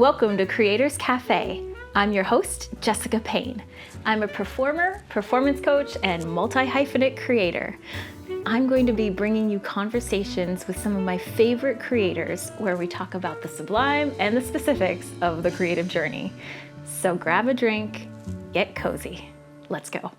Welcome to Creators Cafe. I'm your host, Jessica Payne. I'm a performer, performance coach, and multi-hyphenate creator. I'm going to be bringing you conversations with some of my favorite creators where we talk about the sublime and the specifics of the creative journey. So grab a drink, get cozy. Let's go.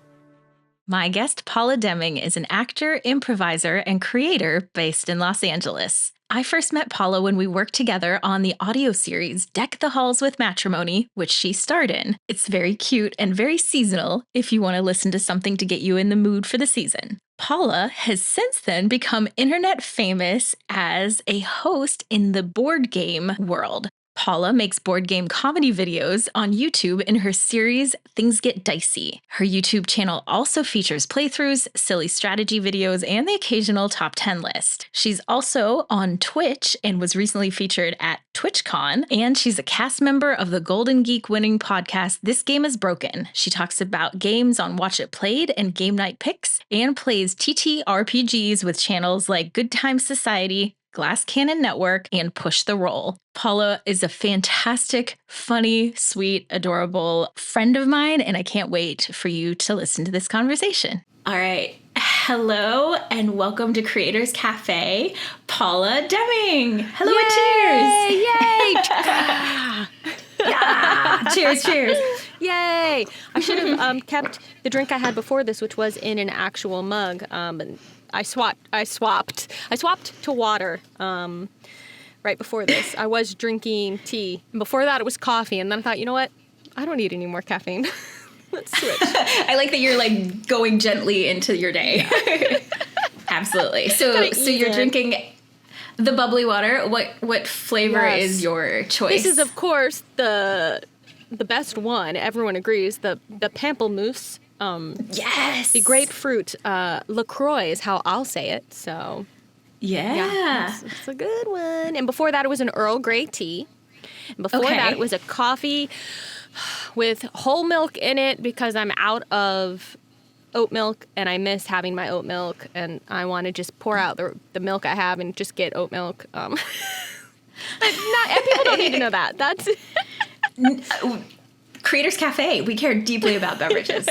My guest, Paula Deming, is an actor, improviser, and creator based in Los Angeles. I first met Paula when we worked together on the audio series Deck the Halls with Matrimony, which she starred in. It's very cute and very seasonal if you want to listen to something to get you in the mood for the season. Paula has since then become internet famous as a host in the board game world. Paula makes board game comedy videos on YouTube in her series Things Get Dicey. Her YouTube channel also features playthroughs, silly strategy videos, and the occasional top 10 list. She's also on Twitch and was recently featured at TwitchCon, and she's a cast member of the Golden Geek winning podcast This Game is Broken. She talks about games on Watch It Played and Game Night Picks, and plays ttRPGs with channels like Good Times Society, Glass Cannon Network, and Push the Roll. Paula is a fantastic, funny, sweet, adorable friend of mine, and I can't wait for you to listen to this conversation. All right. Hello, and welcome to Creators Cafe, Paula Deming. Hello, Yay! and cheers. Yeah. Cheers, cheers. Yay! I should have kept the drink I had before this, which was in an actual mug. I swapped to water right before this. I was drinking tea. And before that, it was coffee. And then I thought, you know what? I don't need any more caffeine. Let's switch. I like that you're like going gently into your day. Yeah. Absolutely. So you're drinking the bubbly water. What flavor is your choice? This is, of course, the best one. Everyone agrees. The pamplemousse. Yes. The grapefruit LaCroix is how I'll say it. So, yeah, it's a good one. And before that, it was an Earl Grey tea. And before that, it was a coffee with whole milk in it because I'm out of oat milk and I miss having my oat milk and I want to just pour out the milk I have and just get oat milk. But people don't need to know that. That's Creators Cafe. We care deeply about beverages.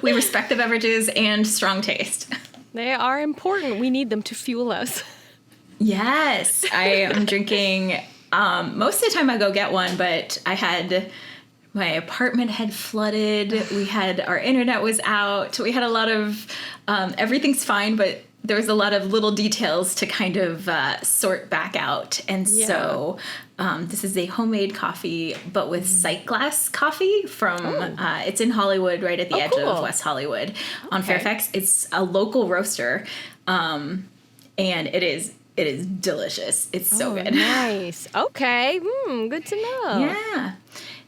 We respect the beverages and strong taste. They are important. We need them to fuel us. Yes. I am drinking, most of the time I go get one, but my apartment had flooded. Our internet was out. We had a lot of, everything's fine, but there was a lot of little details to kind of sort back out. And so this is a homemade coffee, but with sight glass coffee from, it's in Hollywood, right at the edge of West Hollywood on Fairfax. It's a local roaster, and it is delicious. It's so good. Nice. Okay. Good to know. Yeah.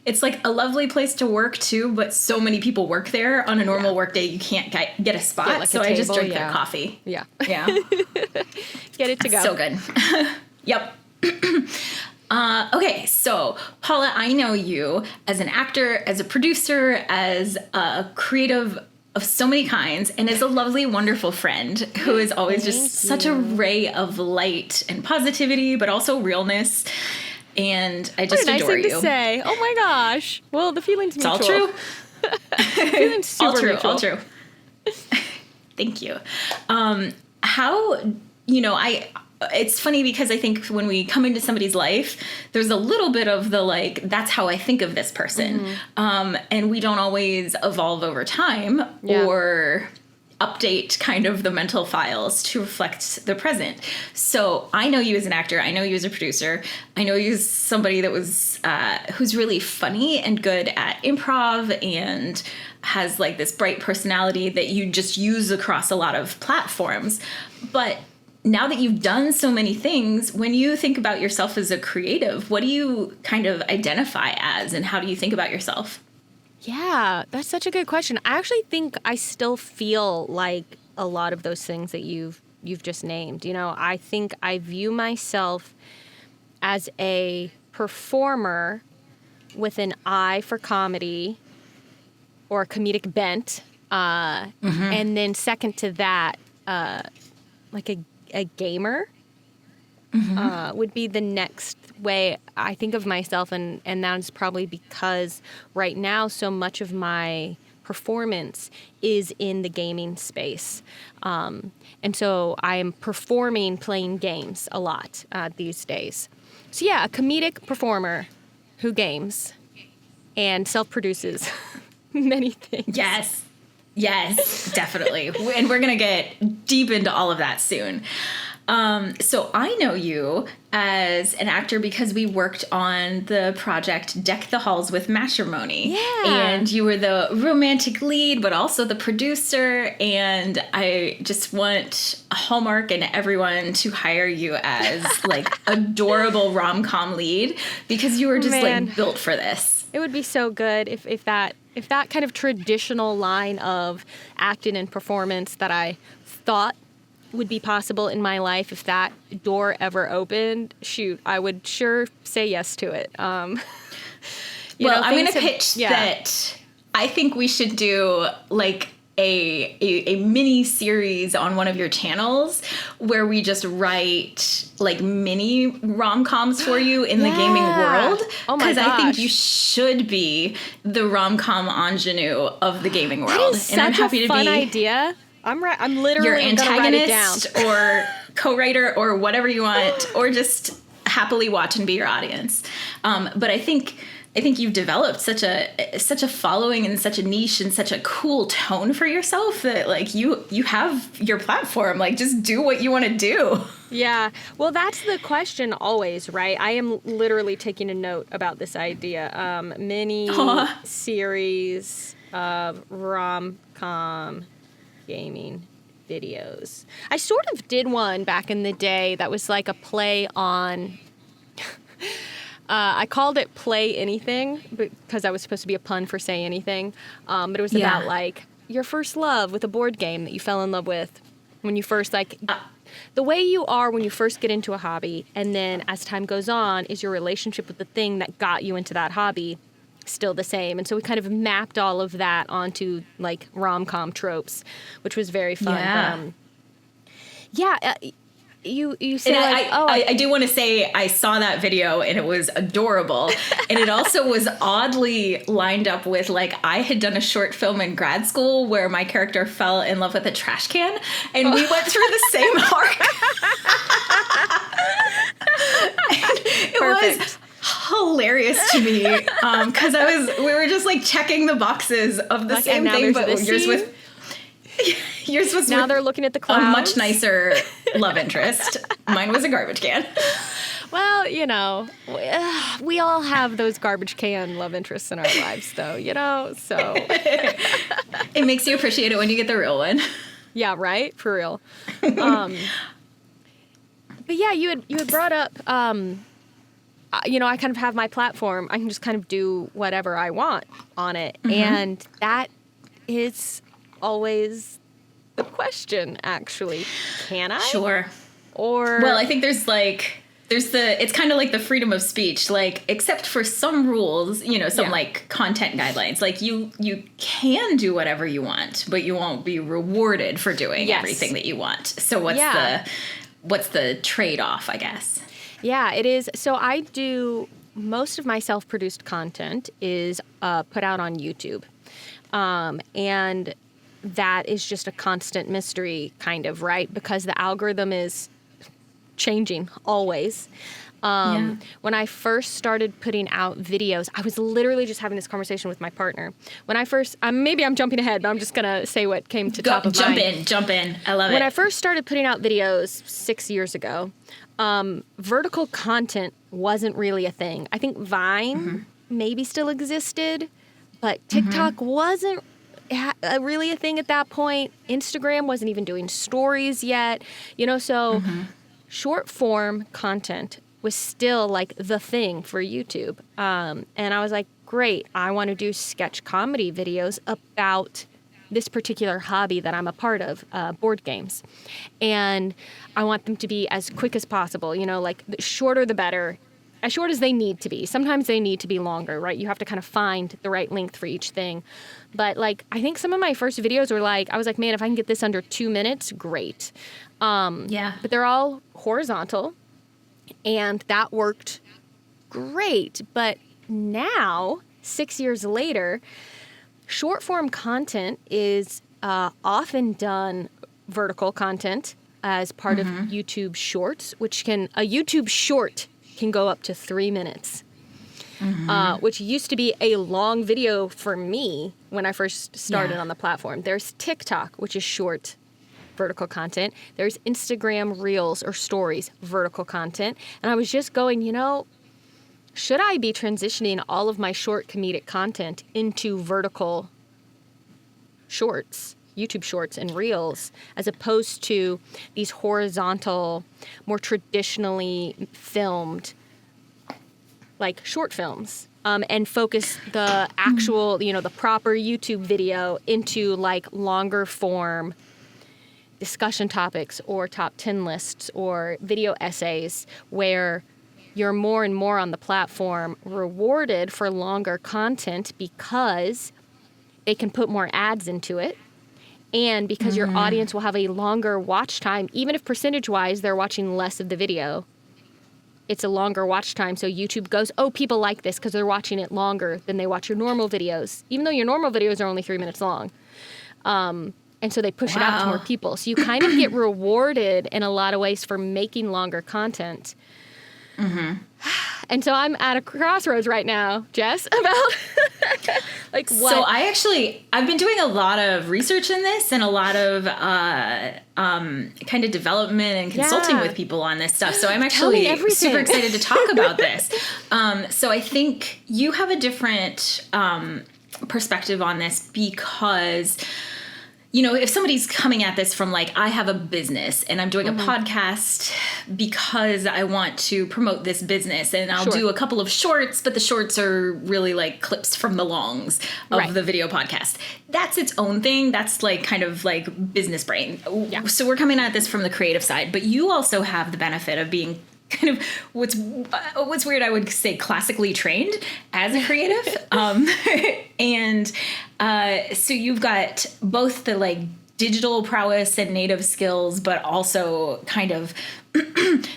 It's like a lovely place to work too, but so many people work there. On a normal work day, you can't get a spot, like so I just drink their coffee. Yeah. Yeah. Get it to go. So good. Yep. Okay, so Paula, I know you as an actor, as a producer, as a creative of so many kinds, and as a lovely, wonderful friend who is always just such a ray of light and positivity, but also realness. And I just adore you. What a nice thing to say. Oh my gosh. Well, the feeling's mutual. It's all true. The feeling's super mutual. All true. Thank you. It's funny because I think when we come into somebody's life, there's a little bit of the like, that's how I think of this person. And we don't always evolve over time or update kind of the mental files to reflect the present. So I know you as an actor. I know you as a producer. I know you as somebody that was who's really funny and good at improv and has like this bright personality that you just use across a lot of platforms. But now that you've done so many things, when you think about yourself as a creative, what do you kind of identify as and how do you think about yourself? Yeah, that's such a good question. I actually think I still feel like a lot of those things that you've just named. You know, I think I view myself as a performer with an eye for comedy or a comedic bent. And then second to that, like a gamer. would be the next way I think of myself, and that is probably because right now so much of my performance is in the gaming space. And so I am performing playing games a lot these days. So yeah, a comedic performer who games and self-produces many things. Yes, definitely. And we're going to get deep into all of that soon. So I know you as an actor because we worked on the project Deck the Halls with Matrimony. Yeah. And you were the romantic lead, but also the producer. And I just want Hallmark and everyone to hire you as like adorable rom-com lead because you were just like built for this. It would be so good if that kind of traditional line of acting and performance that I thought would be possible in my life, if that door ever opened, shoot, I would sure say yes to it. I'm going to pitch that I think we should do like a mini series on one of your channels where we just write like mini rom-coms for you in the gaming world. Oh my gosh. Because I think you should be the rom-com ingenue of the gaming world. That is such a fun idea. I'm literally your antagonist or co-writer or whatever you want, or just happily watch and be your audience. But I think you've developed such a following and such a niche and such a cool tone for yourself that like you have your platform. Like just do what you want to do. Yeah. Well, that's the question always, right? I am literally taking a note about this idea. Mini series of rom-com gaming videos. I sort of did one back in the day that was like a play on I called it Play Anything because I was supposed to be a pun for Say Anything. But it was about like your first love with a board game that you fell in love with when you first the way you are when you first get into a hobby, and then as time goes on, is your relationship with the thing that got you into that hobby still the same. And so we kind of mapped all of that onto like rom-com tropes, which was very fun. You say like, I do want to say I saw that video and it was adorable. And it also was oddly lined up with like I had done a short film in grad school where my character fell in love with a trash can and we went through the same arc. It Perfect. was hilarious to me because we were just like checking the boxes of the same thing, but yours was now with they're looking at the clouds. A much nicer love interest. Mine was a garbage can. Well, you know, we all have those garbage can love interests in our lives, though, you know, so. It makes you appreciate it when you get the real one. Yeah, right? For real. But yeah, you had brought up, you know, I kind of have my platform. I can just kind of do whatever I want on it. Mm-hmm. And that is always the question, actually. Can I? Sure. Or well, I think there's it's kind of like the freedom of speech, like except for some rules, you know, some like content guidelines. Like you can do whatever you want, but you won't be rewarded for doing everything that you want. So what's the trade-off, I guess? Yeah, it is. So I do most of my self-produced content is put out on YouTube. And that is just a constant mystery, kind of, right? Because the algorithm is changing always. When I first started putting out videos, I was literally just having this conversation with my partner. When I first, maybe I'm jumping ahead, but I'm just going to say what came to top of mind. Jump in. I love it. When I first started putting out videos 6 years ago, vertical content wasn't really a thing. I think Vine maybe still existed, but TikTok wasn't really a thing at that point. Instagram wasn't even doing stories yet, you know, so short form content was still like the thing for YouTube. And I was like, great, I want to do sketch comedy videos about this particular hobby that I'm a part of, board games. And I want them to be as quick as possible, you know, like the shorter the better. As short as they need to be. Sometimes they need to be longer, right? You have to kind of find the right length for each thing. But like, I think some of my first videos were like, I was like, man, if I can get this under 2 minutes, great. But they're all horizontal. And that worked great. But now, 6 years later, short form content is often done vertical content as part of YouTube Shorts, a YouTube Short can go up to 3 minutes. Which used to be a long video for me when I first started on the platform. There's TikTok, which is short vertical content. There's Instagram Reels or Stories, vertical content. And I was just going, should I be transitioning all of my short comedic content into vertical shorts, YouTube Shorts and Reels, as opposed to these horizontal, more traditionally filmed like short films, and focus the actual, the proper YouTube video into like longer form discussion topics or top 10 lists or video essays where you're more and more on the platform rewarded for longer content because they can put more ads into it and because your audience will have a longer watch time, even if percentage-wise they're watching less of the video. It's a longer watch time, so YouTube goes, oh, people like this because they're watching it longer than they watch your normal videos, even though your normal videos are only 3 minutes long. And so they push it out to more people. So you kind of get rewarded in a lot of ways for making longer content. And so I'm at a crossroads right now, Jess, about like what? So I've been doing a lot of research in this and a lot of kind of development and consulting with people on this stuff. So I'm actually super excited to talk about this. So I think you have a different perspective on this because if somebody's coming at this from like, I have a business and I'm doing a podcast because I want to promote this business and I'll do a couple of shorts, but the shorts are really like clips from the longs of the video podcast. That's its own thing. That's like kind of like business brain. Yeah. So we're coming at this from the creative side, but you also have the benefit of being kind of what's weird, I would say classically trained as a creative. And so you've got both the like digital prowess and native skills, but also kind of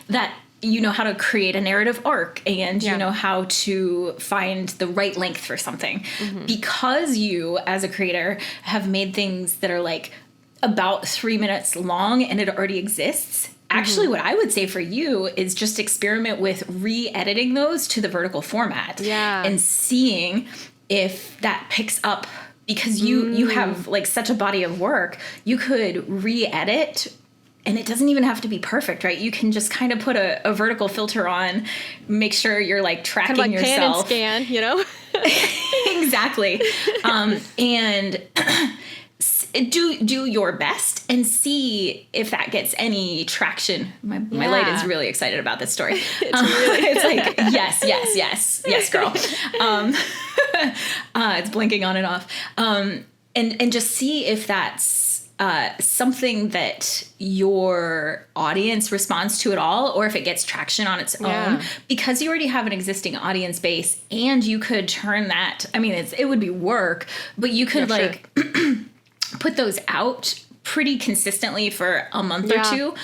that you know how to create a narrative arc and you know how to find the right length for something. Because you as a creator have made things that are like about 3 minutes long and it already exists. Actually, what I would say for you is just experiment with re-editing those to the vertical format and seeing if that picks up because you have like such a body of work. You could re-edit and it doesn't even have to be perfect, right? You can just kind of put a vertical filter on, make sure you're like tracking kind of like yourself. Pan and scan, Exactly. And do your best and see if that gets any traction. My light is really excited about this story. It's like, yes, girl. It's blinking on and off. And just see if that's something that your audience responds to at all, or if it gets traction on its own, because you already have an existing audience base and you could turn that, I mean, it would be work, but you could put those out pretty consistently for a month or two,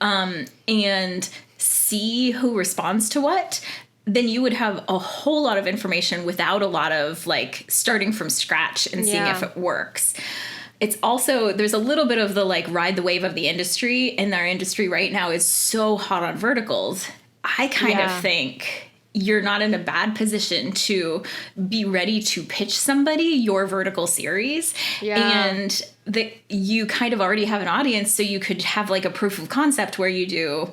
and see who responds to what. Then you would have a whole lot of information without a lot of like starting from scratch and seeing if it works. It's also, there's a little bit of the like ride the wave of the industry, and our industry right now is so hot on verticals. I kind of think you're not in a bad position to be ready to pitch somebody your vertical series. And that you kind of already have an audience, so you could have like a proof of concept where you do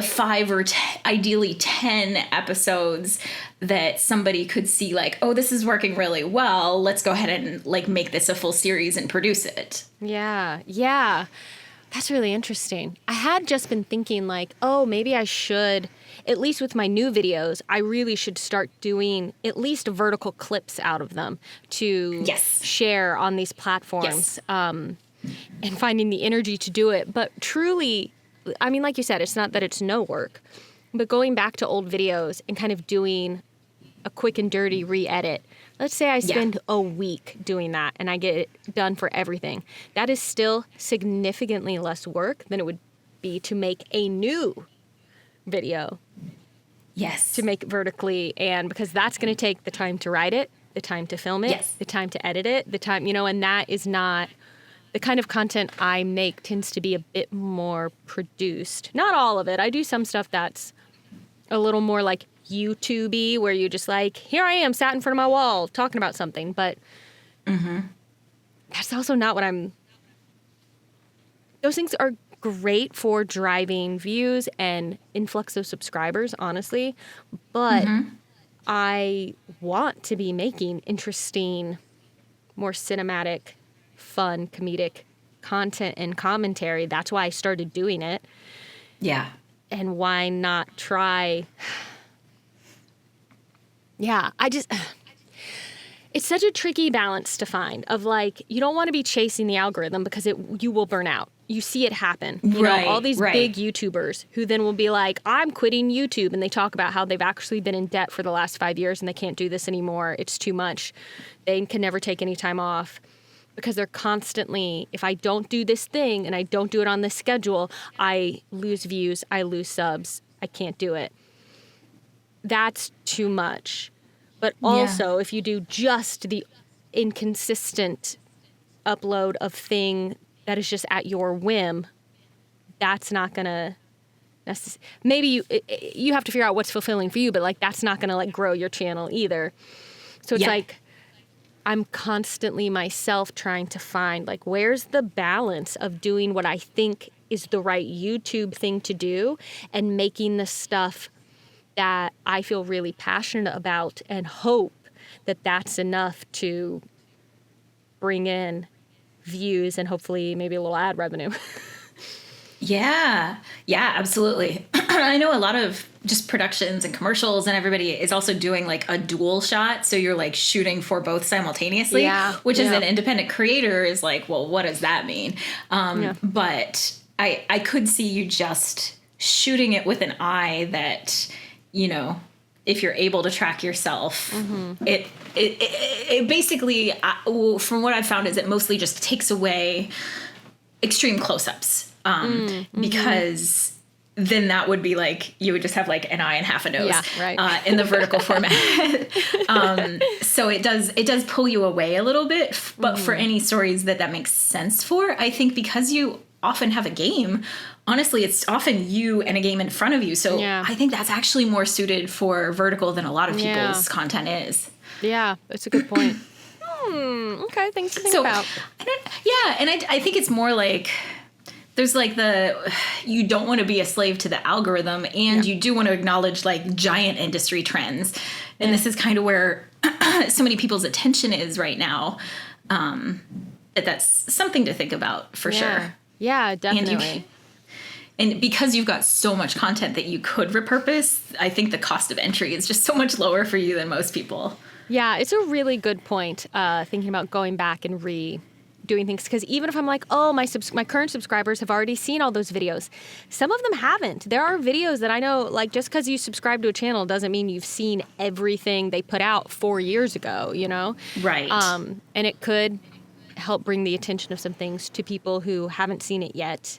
5 or ideally 10 episodes that somebody could see like, oh, this is working really well. Let's go ahead and like make this a full series and produce it. Yeah. That's really interesting. I had just been thinking like, oh, maybe I should, at least with my new videos, I really should start doing at least vertical clips out of them to share on these platforms, and finding the energy to do it. But truly, I mean, like you said, it's not that it's no work, but going back to old videos and kind of doing a quick and dirty re-edit. Let's say I spend a week doing that and I get it done for everything. That is still significantly less work than it would be to make a new video. Yes. To make it vertically, and because that's going to take the time to write it, the time to film it, yes. the time to edit it, the time, and that is not the kind of content I make. Tends to be a bit more produced. Not all of it. I do some stuff that's a little more like YouTube-y, where you just like, here I am sat in front of my wall talking about something, but that's also not what those things are great for driving views and influx of subscribers, honestly. But I want to be making interesting, more cinematic, fun, comedic content and commentary. That's why I started doing it. Yeah. And why not try? Yeah, it's such a tricky balance to find of like, you don't want to be chasing the algorithm because you will burn out. You see it happen. You know, all these big YouTubers who then will be like, I'm quitting YouTube. And they talk about how they've actually been in debt for the last 5 years and they can't do this anymore. It's too much. They can never take any time off because they're constantly, if I don't do this thing and I don't do it on this schedule, I lose views, I lose subs, I can't do it. That's too much. But also, if you do just the inconsistent upload of thing that is just at your whim, that's not gonna maybe you have to figure out what's fulfilling for you, but like that's not gonna like grow your channel either. So it's like I'm constantly myself trying to find like where's the balance of doing what I think is the right YouTube thing to do and making the stuff that I feel really passionate about and hope that that's enough to bring in views and hopefully maybe a little ad revenue. Yeah, absolutely. I know a lot of just productions and commercials and everybody is also doing like a dual shot. So you're like shooting for both simultaneously, which as an independent creator is like, well, what does that mean? But I could see you just shooting it with an eye that, if you're able to track yourself, it basically, from what I've found, is it mostly just takes away extreme close-ups. Because then that would be like, you would just have like an eye and half a nose in the vertical format. So it does pull you away a little bit, but for any stories that makes sense for, I think because you often have a game, honestly, it's often you and a game in front of you. So I think that's actually more suited for vertical than a lot of people's content is. Yeah, that's a good point. Okay, things to think about. And I think it's more like, there's like you don't want to be a slave to the algorithm, and you do want to acknowledge like giant industry trends. And this is kind of where so many people's attention is right now. That's something to think about for sure. Yeah, definitely. And because you've got so much content that you could repurpose, I think the cost of entry is just so much lower for you than most people. Yeah, it's a really good point, thinking about going back and doing things, because even if I'm like, oh, my current subscribers have already seen all those videos, some of them haven't. There are videos that I know, like, just because you subscribe to a channel doesn't mean you've seen everything they put out 4 years ago, Right. And it could help bring the attention of some things to people who haven't seen it yet,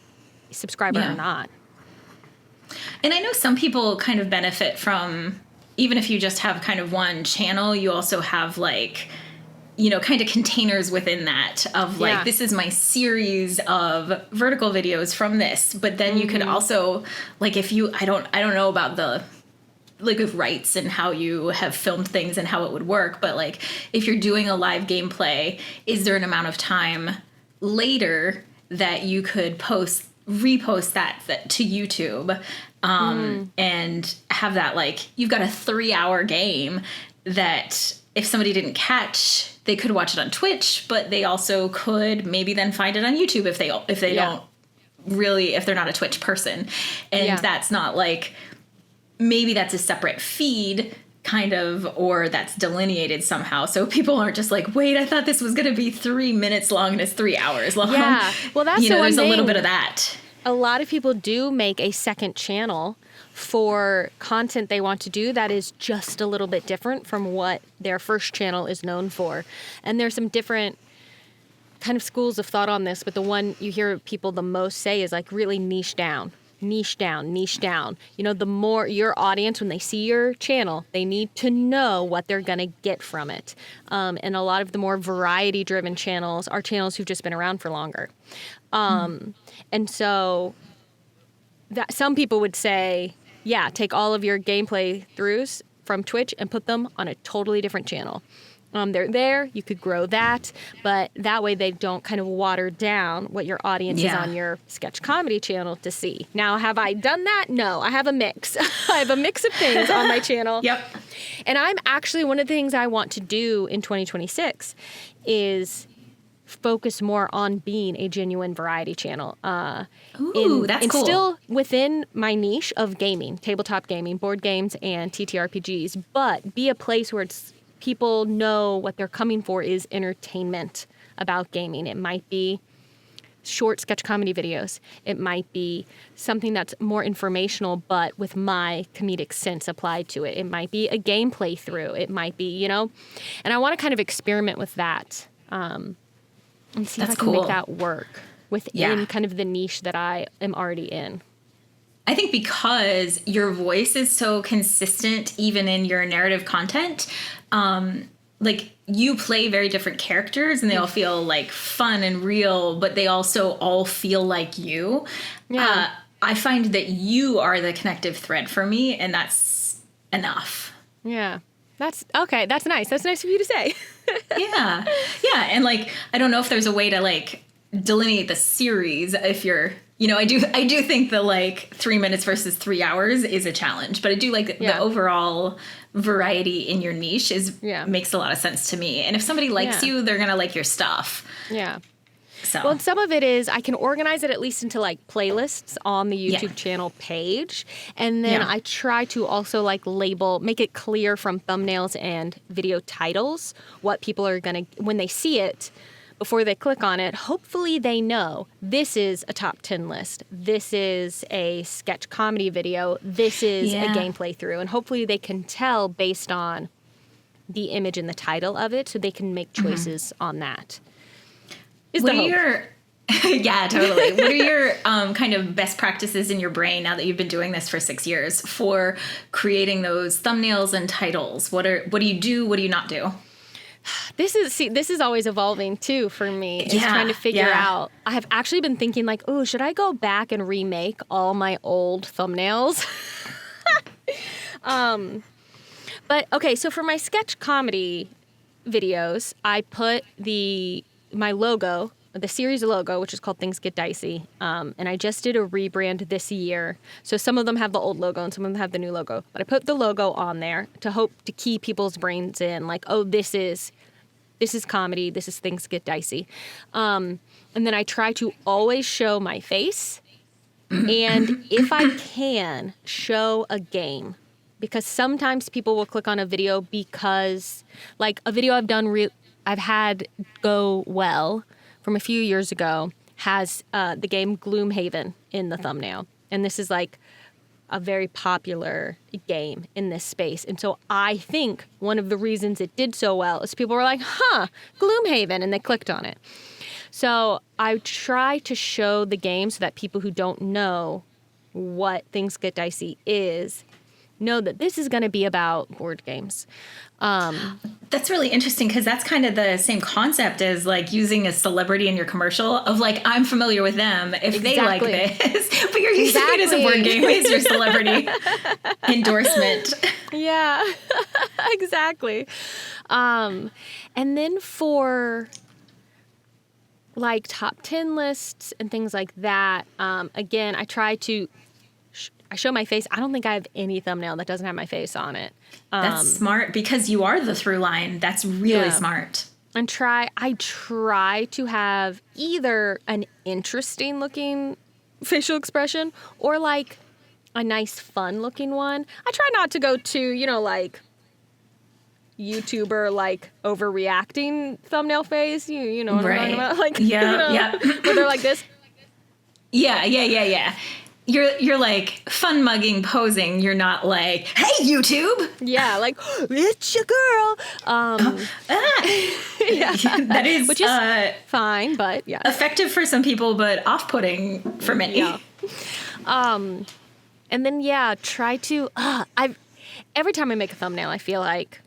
subscriber or not. And I know some people kind of benefit from, even if you just have kind of one channel, you also have like, kind of containers within that of like, this is my series of vertical videos from this. But then you could also, like, if you, I don't know about the, like, with rights and how you have filmed things and how it would work. But like, if you're doing a live gameplay, is there an amount of time later that you could repost that to YouTube and have that, like, you've got a 3-hour game that if somebody didn't catch, they could watch it on Twitch, but they also could maybe then find it on YouTube if they don't really, if they're not a Twitch person. And that's not like, maybe that's a separate feed kind of, or that's delineated somehow. So people aren't just like, wait, I thought this was going to be 3 minutes long and it's 3 hours long. Yeah. Well, that's the one there's thing. A little bit of that. A lot of people do make a second channel for content they want to do that is just a little bit different from what their first channel is known for. And there's some different kind of schools of thought on this, but the one you hear people the most say is like really niche down. niche down. You know, the more your audience, when they see your channel, they need to know what they're going to get from it. And a lot of the more variety-driven channels are channels who've just been around for longer. And so that some people would say, yeah, take all of your gameplay throughs from Twitch and put them on a totally different channel. They're there, you could grow that, but that way they don't kind of water down what your audience is on your sketch comedy channel to see. Now, have I done that? No, I have a mix. I have a mix of things on my channel. Yep. And I'm actually, one of the things I want to do in 2026 is focus more on being a genuine variety channel. That's and cool. Still within my niche of gaming, tabletop gaming, board games, and ttRPGs, but be a place where people know what they're coming for is entertainment about gaming. It might be short sketch comedy videos. It might be something that's more informational, but with my comedic sense applied to it. It might be a gameplay through. It might be, you know, and I want to kind of experiment with that and see if I can make that work within kind of the niche that I am already in. I think because your voice is so consistent, even in your narrative content, like you play very different characters and they all feel like fun and real, but they also all feel like you. Yeah. I find that you are the connective thread for me, and that's enough. Yeah. That's okay. That's nice. That's nice of you to say. Yeah. Yeah. And like, I don't know if there's a way to like delineate the series if you're, you know, I do think that like 3 minutes versus 3 hours is a challenge, but I do like the overall variety in your niche makes a lot of sense to me. And if somebody likes you, they're going to like your stuff. Yeah. So. Well, some of it is I can organize it at least into like playlists on the YouTube channel page. And then I try to also like make it clear from thumbnails and video titles what people are going to, when they see it, before they click on it, hopefully they know this is a top 10 list. This is a sketch comedy video. This is a gameplay through. And hopefully they can tell based on the image and the title of it so they can make choices on that. What are your yeah, totally. What are your kind of best practices in your brain now that you've been doing this for 6 years for creating those thumbnails and titles? What do you do? What do you not do? This is always evolving too for me. It's trying to figure out. I have actually been thinking like, oh, should I go back and remake all my old thumbnails? But okay, so for my sketch comedy videos, I put my logo, the series logo, which is called Things Get Dicey. And I just did a rebrand this year. So some of them have the old logo and some of them have the new logo. But I put the logo on there to hope to key people's brains in like, oh, this is comedy. This is Things Get Dicey. And then I try to always show my face. And if I can, show a game. Because sometimes people will click on a video because like a video I've had go well from a few years ago has the game Gloomhaven in the thumbnail. And this is like a very popular game in this space. And so I think one of the reasons it did so well is people were like, Gloomhaven, and they clicked on it. So I try to show the game so that people who don't know what Things Get Dicey is know that this is going to be about board games. That's really interesting because that's kind of the same concept as like using a celebrity in your commercial of like, I'm familiar with them if they like this, but you're using it as a board game as your celebrity endorsement. Yeah, exactly. And then for like top 10 lists and things like that, again, I try to I show my face. I don't think I have any thumbnail that doesn't have my face on it. That's smart because you are the through line. That's really smart. And I try to have either an interesting looking facial expression or like a nice fun looking one. I try not to go to, like YouTuber like overreacting thumbnail face. You know what I'm talking about? Like, where they're like this. Yeah. You're like fun mugging posing. You're not like, hey, YouTube. Yeah, like it's your girl. That is which is fine, but effective for some people, but off-putting for many. Yeah. And then, try to, every time I make a thumbnail, I feel like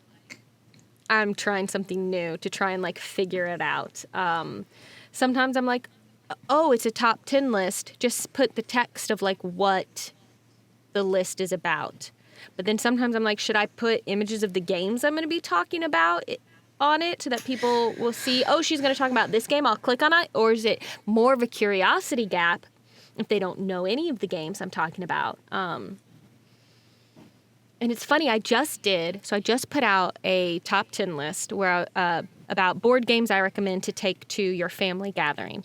I'm trying something new to try and like figure it out. Sometimes I'm like, oh, it's a top 10 list. Just put the text of like what the list is about. But then sometimes I'm like, should I put images of the games I'm going to be talking about on it so that people will see, oh, she's going to talk about this game, I'll click on it? Or is it more of a curiosity gap if they don't know any of the games I'm talking about? And it's funny, I just put out a top 10 list where about board games I recommend to take to your family gathering.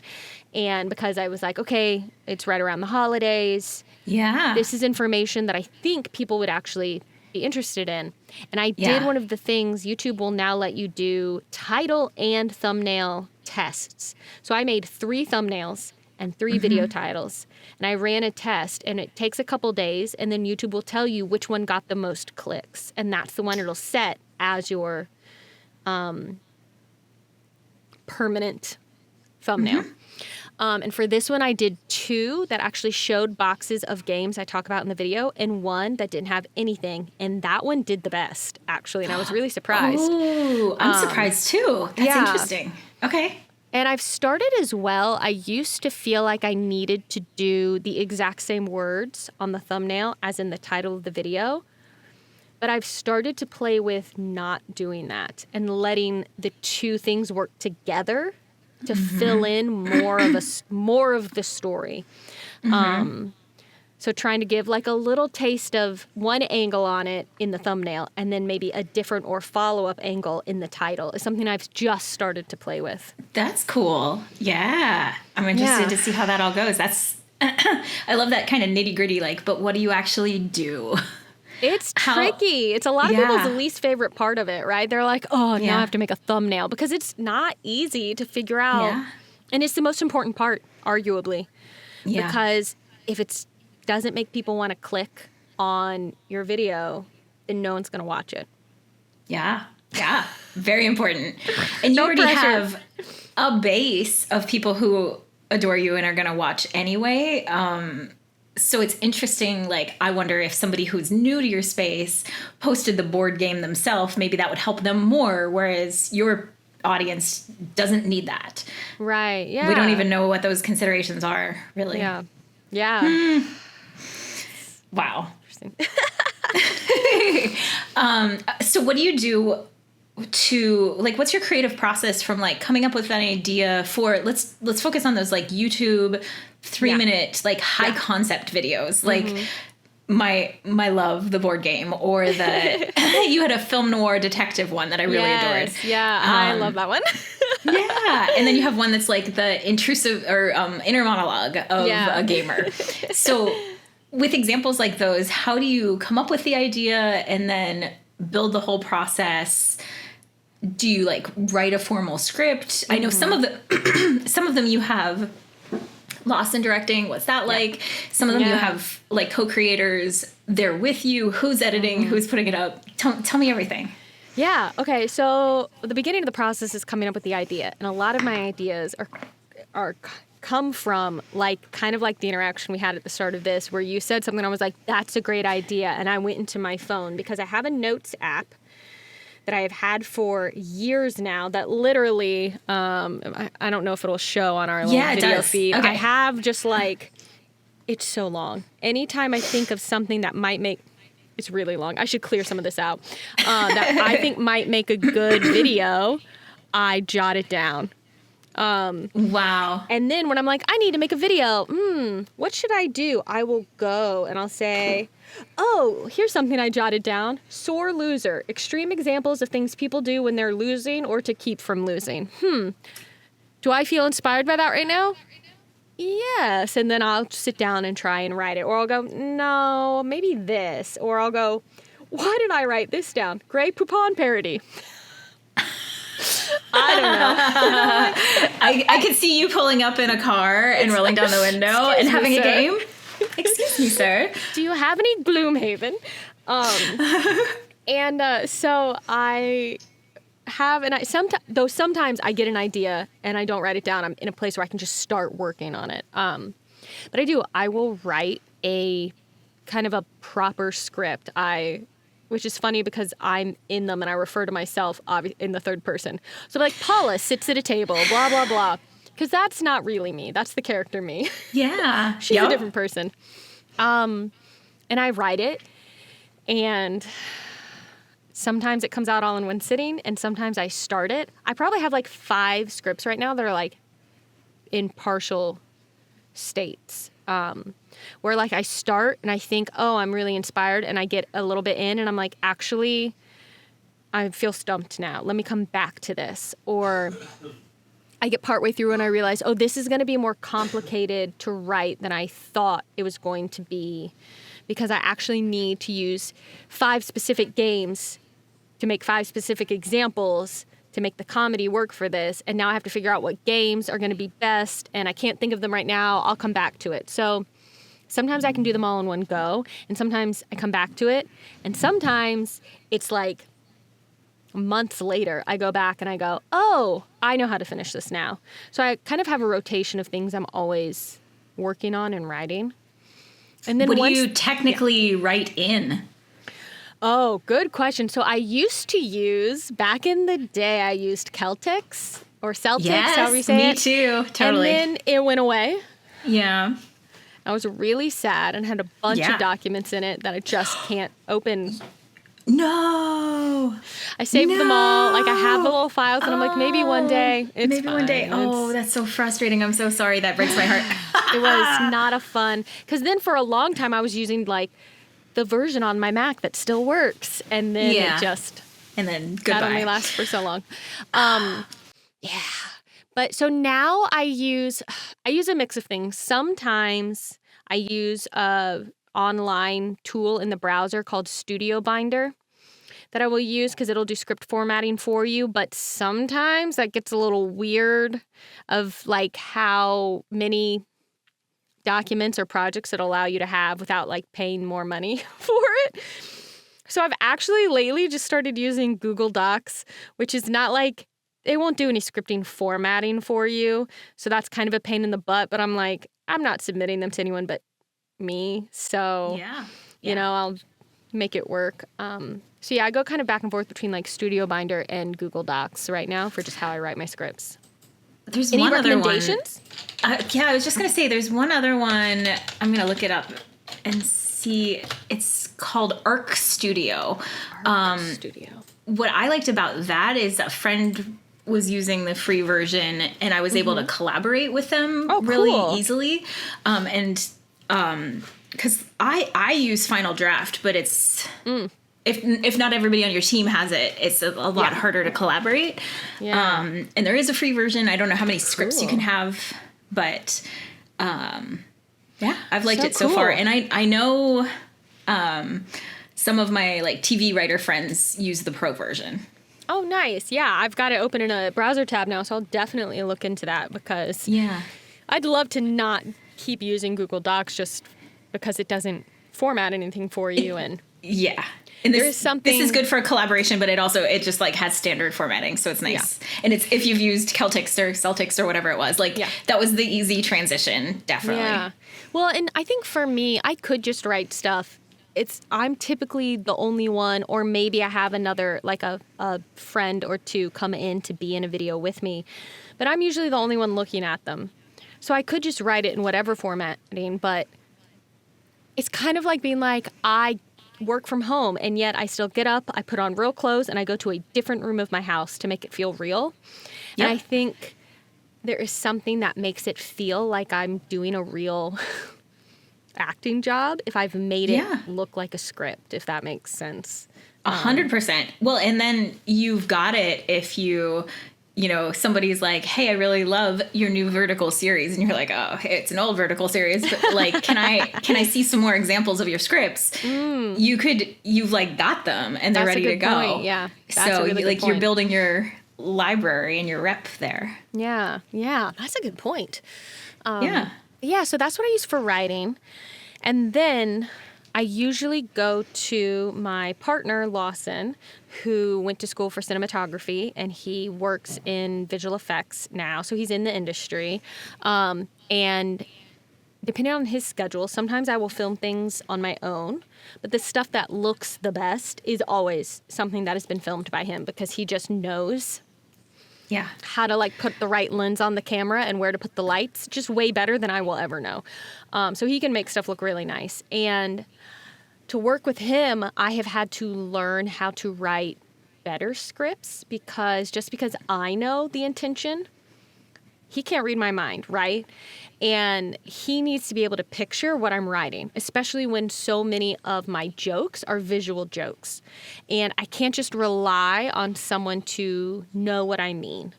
And because I was like, okay, it's right around the holidays. Yeah. This is information that I think people would actually be interested in. And I did one of the things, YouTube will now let you do title and thumbnail tests. So I made 3 thumbnails and 3 video titles. And I ran a test, and it takes a couple days, and then YouTube will tell you which one got the most clicks. And that's the one it'll set as your permanent thumbnail. And for this one, I did 2 that actually showed boxes of games I talk about in the video, and 1 that didn't have anything. And that one did the best, actually. And I was really surprised. Oh, I'm surprised too. That's interesting. Okay. And I've started as well. I used to feel like I needed to do the exact same words on the thumbnail as in the title of the video. But I've started to play with not doing that and letting the 2 things work together to fill in more of the story. So trying to give like a little taste of one angle on it in the thumbnail and then maybe a different or follow-up angle in the title is something I've just started to play with. That's cool. Yeah. I'm interested to see how that all goes. That's I love that kind of nitty-gritty, like, but what do you actually do? It's tricky. It's a lot of people's least favorite part of it, right? They're like, oh, now I have to make a thumbnail because it's not easy to figure out. Yeah. And it's the most important part, arguably. Yeah. Because if it doesn't make people want to click on your video, then no one's going to watch it. Yeah. Yeah. Very important. And you already have a base of people who adore you and are going to watch anyway. So it's interesting, like, I wonder if somebody who's new to your space posted the board game themselves, maybe that would help them more, whereas your audience doesn't need that. Right, yeah. We don't even know what those considerations are, really. Yeah. Yeah. Wow. Interesting. So what do you do to, like, what's your creative process from, like, coming up with an idea for, let's focus on those, like, YouTube 3-minute, like, high concept videos, like my love, the board game, or the, you had a film noir detective one that I really adored. Yeah, I love that one. Yeah. And then you have one that's like the intrusive or inner monologue of a gamer. So with examples like those, how do you come up with the idea and then build the whole process? Do you like write a formal script? I know some of them you have lost in directing. What's that like? Some of them you have like co-creators. They're with you. Who's editing? Who's putting it up? Tell me everything. Yeah. Okay. So the beginning of the process is coming up with the idea, and a lot of my ideas are come from like kind of like the interaction we had at the start of this, where you said something. I was like, "That's a great idea," and I went into my phone because I have a notes app that I have had for years now that literally, I don't know if it'll show on our little video feed. Okay. I have just like, it's so long. Anytime I think of something that might make, it's really long. I should clear some of this out. That I think might make a good video, I jot it down. Wow. And then when I'm like, I need to make a video, what should I do? I will go and I'll say, oh, here's something I jotted down. Sore loser. Extreme examples of things people do when they're losing or to keep from losing. Do I feel inspired by that right now? Yes. And then I'll sit down and try and write it. Or I'll go, no, maybe this. Or I'll go, why did I write this down? Grey Poupon parody. I don't know. I could see you pulling up in a car and rolling down the window and having a game. Excuse me, sir. Do you have any Gloomhaven? So I have, and sometimes I get an idea and I don't write it down. I'm in a place where I can just start working on it. But I will write a kind of a proper script, which is funny because I'm in them and I refer to myself in the third person. So I'm like, Paula sits at a table, blah, blah, blah. Because that's not really me. That's the character me. Yeah. She's a different person. And I write it, and sometimes it comes out all in one sitting, and sometimes I start it. I probably have like 5 scripts right now that are like in partial states. Where like I start and I think, oh, I'm really inspired, and I get a little bit in and I'm like, actually, I feel stumped now. Let me come back to this. Or I get partway through and I realize, oh, this is going to be more complicated to write than I thought it was going to be, because I actually need to use 5 specific games to make 5 specific examples to make the comedy work for this. And now I have to figure out what games are going to be best, and I can't think of them right now. I'll come back to it. So sometimes I can do them all in one go, and sometimes I come back to it, and sometimes it's like months later I go back and I go, oh, I know how to finish this now. So I kind of have a rotation of things I'm always working on and writing. And then what do you technically write in? Oh, good question. So I used to use, back in the day, I used Celtics or Celtics, however you say it. Me too, totally. And then it went away. Yeah. I was really sad and had a bunch of documents in it that I just can't open. No. I saved them all. Like, I have the little files, and I'm like, maybe one day. It's fine. One day. Oh, that's so frustrating. I'm so sorry. That breaks my heart. It was not a fun. Because then for a long time, I was using, like, the version on my Mac that still works. And then it just... And then goodbye. That only lasts for so long. Yeah. But so now I use a mix of things. Sometimes I use a online tool in the browser called Studio Binder that I will use because it'll do script formatting for you. But sometimes that gets a little weird of like how many documents or projects it allow you to have without like paying more money for it. So I've actually lately just started using Google Docs, which is not like, it won't do any scripting formatting for you. So that's kind of a pain in the butt. But I'm like, I'm not submitting them to anyone but me. So, you know, I'll make it work. So yeah, I go kind of back and forth between like Studio Binder and Google Docs right now for just how I write my scripts. There's any one recommendations? Other one. Yeah, I was just going to say there's one other one. I'm going to look it up and see. It's called Arc Studio. Studio. What I liked about that is a friend was using the free version, and I was able to collaborate with them really easily. Because I use Final Draft, but it's if not everybody on your team has it, it's a lot harder to collaborate. Yeah. And there is a free version. I don't know how many scripts you can have, but I've liked it so far. And I know some of my like TV writer friends use the pro version. Oh, nice. Yeah, I've got it open in a browser tab now, so I'll definitely look into that because I'd love to not keep using Google Docs just because it doesn't format anything for you. And and there is something. This is good for collaboration, but it just like has standard formatting, so it's nice. Yeah. And it's if you've used Celtics or whatever it was, like that was the easy transition, definitely. Yeah. Well, and I think for me, I could just write stuff. I'm typically the only one, or maybe I have another, like a friend or two come in to be in a video with me, but I'm usually the only one looking at them. So I could just write it in whatever formatting, but it's kind of like being like, I work from home, and yet I still get up, I put on real clothes, and I go to a different room of my house to make it feel real. Yep. And I think there is something that makes it feel like I'm doing a real acting job if I've made it look like a script, if that makes sense. 100%. Well, and then you've got it if you know, somebody's like, hey, I really love your new vertical series. And you're like, oh, it's an old vertical series, but like, can I see some more examples of your scripts? You've like got them and they're ready to go. Point. Yeah. So you're building your library and your rep there. Yeah. Yeah. That's a good point. Yeah, so that's what I use for writing. And then I usually go to my partner, Lawson, who went to school for cinematography, and he works in visual effects now. So he's in the industry. And depending on his schedule, sometimes I will film things on my own, but the stuff that looks the best is always something that has been filmed by him because he just knows how to like put the right lens on the camera and where to put the lights just way better than I will ever know. So he can make stuff look really nice. And to work with him, I have had to learn how to write better scripts because just because I know the intention, he can't read my mind, right? And he needs to be able to picture what I'm writing, especially when so many of my jokes are visual jokes. And I can't just rely on someone to know what I mean.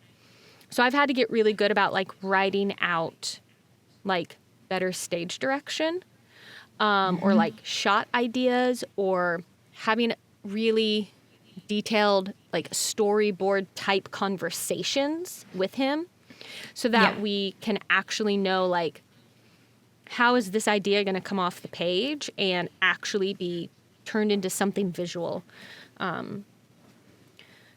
So I've had to get really good about like writing out like better stage direction or like shot ideas or having really detailed like storyboard type conversations with him. So that we can actually know, like, how is this idea going to come off the page and actually be turned into something visual? So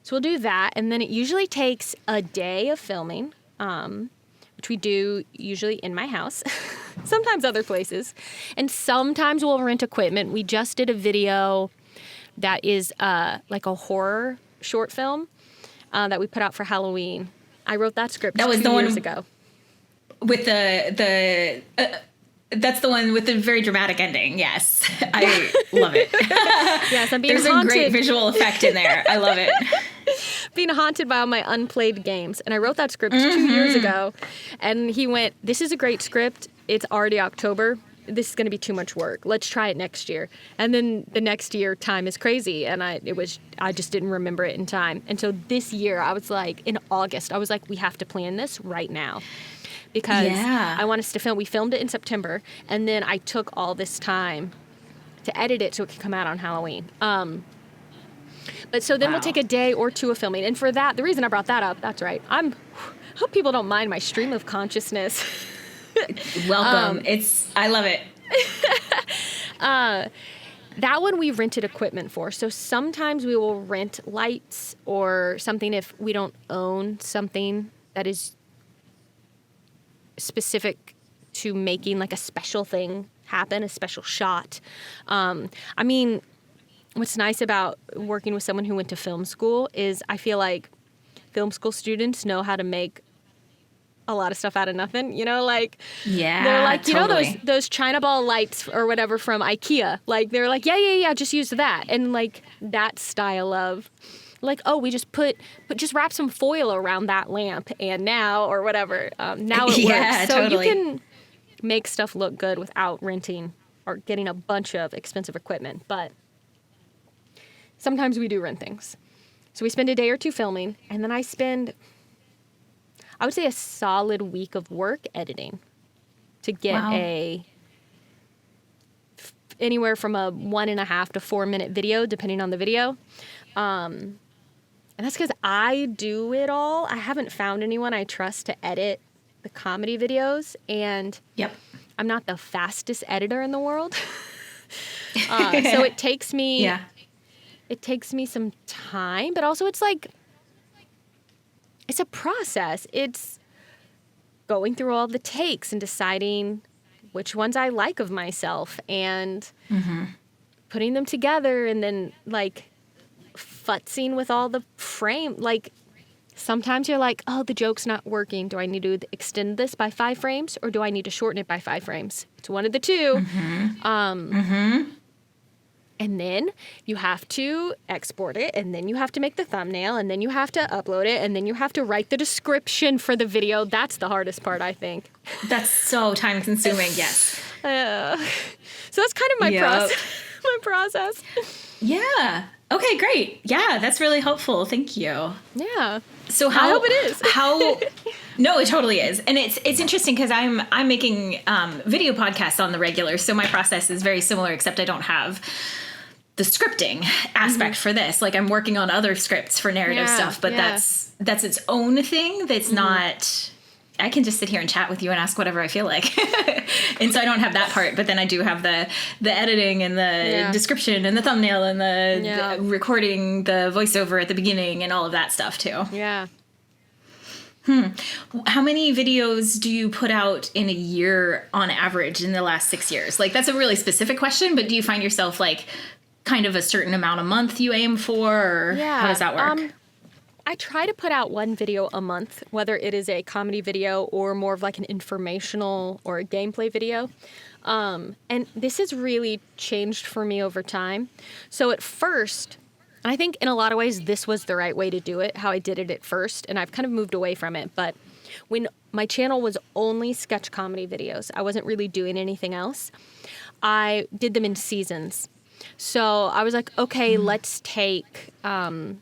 we'll do that. And then it usually takes a day of filming, which we do usually in my house, sometimes other places. And sometimes we'll rent equipment. We just did a video that is like a horror short film that we put out for Halloween. I wrote that script 2 years ago. With that's the one with the very dramatic ending. Yes. I love it. Yes, I'm being There's haunted. a great visual effect in there. I love it. Being haunted by all my unplayed games. And I wrote that script 2 years ago. And he went, this is a great script. It's already October. This is going to be too much work. Let's try it next year. And then the next year, time is crazy. And I just didn't remember it in time. And so this year, I was like, in August, I was like, we have to plan this right now. Because I want us to film. We filmed it in September. And then I took all this time to edit it so it could come out on Halloween. But so then we'll take a day or two of filming. And for that, the reason I brought that up, that's right. I hope people don't mind my stream of consciousness. Welcome. I love it. That one we rented equipment for. So sometimes we will rent lights or something if we don't own something that is specific to making like a special thing happen, a special shot. I mean, what's nice about working with someone who went to film school is I feel like film school students know how to make a lot of stuff out of nothing, you know, like, they're like, you know, those China ball lights or whatever from IKEA, like, they're like, yeah, just use that. And like that style of like, oh, we just just wrap some foil around that lamp and now, or whatever, now it works. So you can make stuff look good without renting or getting a bunch of expensive equipment. But sometimes we do rent things. So we spend a day or two filming and then I would say a solid week of work editing to get anywhere from a 1.5 to 4 minute video, depending on the video. And that's because I do it all. I haven't found anyone I trust to edit the comedy videos. And I'm not the fastest editor in the world. So it takes me some time, but also it's like, it's a process. It's going through all the takes and deciding which ones I like of myself and putting them together and then like futzing with all the frame. Like sometimes you're like, oh, the joke's not working. Do I need to extend this by 5 frames or do I need to shorten it by 5 frames? It's one of the two. And then you have to export it, and then you have to make the thumbnail, and then you have to upload it, and then you have to write the description for the video. That's the hardest part, I think. That's so time consuming, yes. So that's kind of my process. Yeah. Okay, great. Yeah, that's really helpful. Thank you. Yeah. So I hope it is. No, it totally is. And it's interesting because I'm making video podcasts on the regular. So my process is very similar, except I don't have the scripting aspect for this. Like I'm working on other scripts for narrative stuff, but that's its own thing. That's not, I can just sit here and chat with you and ask whatever I feel like. And so I don't have that part, but then I do have the editing and the description and the thumbnail and the recording the voiceover at the beginning and all of that stuff too. Yeah. How many videos do you put out in a year on average in the last 6 years? Like, that's a really specific question, but do you find yourself like kind of a certain amount a month you aim for, or how does that work? I try to put out one video a month, whether it is a comedy video or more of like an informational or a gameplay video. And this has really changed for me over time. So at first, and I think in a lot of ways, this was the right way to do it, how I did it at first, and I've kind of moved away from it. But when my channel was only sketch comedy videos, I wasn't really doing anything else. I did them in seasons. So I was like, okay, let's take a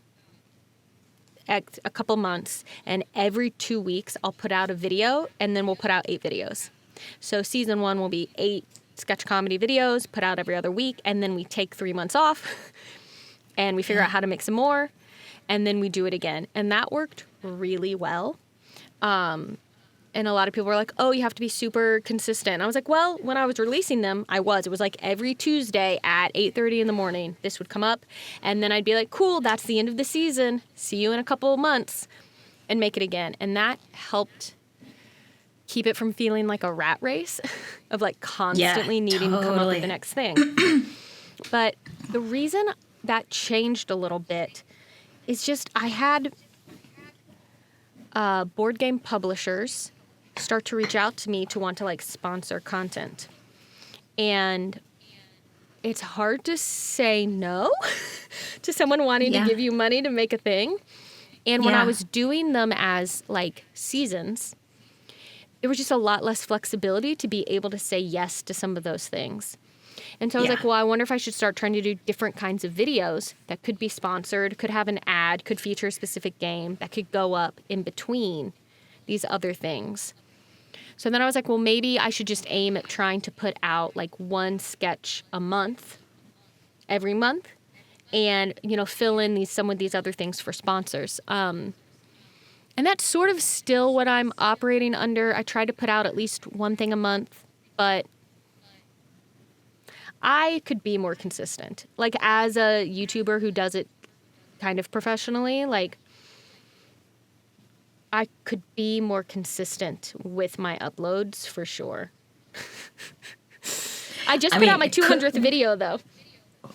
couple months, and every 2 weeks I'll put out a video, and then we'll put out 8 videos. So season 1 will be 8 sketch comedy videos, put out every other week, and then we take 3 months off. And we figure out how to make some more, and then we do it again. And that worked really well. And a lot of people were like, oh, you have to be super consistent. I was like, well, when I was releasing them, It was like every Tuesday at 8:30 in the morning, this would come up. And then I'd be like, cool, that's the end of the season. See you in a couple of months, and make it again. And that helped keep it from feeling like a rat race of like constantly needing to come up with the next thing. But the reason that changed a little bit is just I had board game publishers start to reach out to me to want to like sponsor content. And it's hard to say no to someone wanting to give you money to make a thing. And when I was doing them as like seasons, there was just a lot less flexibility to be able to say yes to some of those things. And so I was like, well, I wonder if I should start trying to do different kinds of videos that could be sponsored, could have an ad, could feature a specific game that could go up in between these other things. So then I was like, well, maybe I should just aim at trying to put out like one sketch a month, every month, and, you know, fill in some of these other things for sponsors. And that's sort of still what I'm operating under. I try to put out at least one thing a month, but I could be more consistent. Like, as a YouTuber who does it kind of professionally, like, I could be more consistent with my uploads for sure. I just put out my 200th video, though.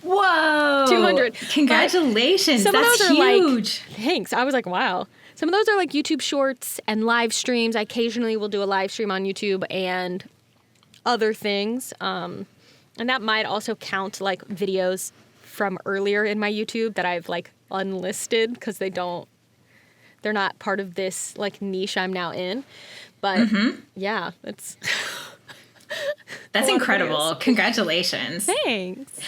Whoa! 200. Congratulations. Some That's of those are huge. Like, thanks. I was like, wow. Some of those are like YouTube shorts and live streams. I occasionally will do a live stream on YouTube and other things. And that might also count like videos from earlier in my YouTube that I've like unlisted because they're not part of this like niche I'm now in. But yeah, that's incredible. Congratulations. Thanks.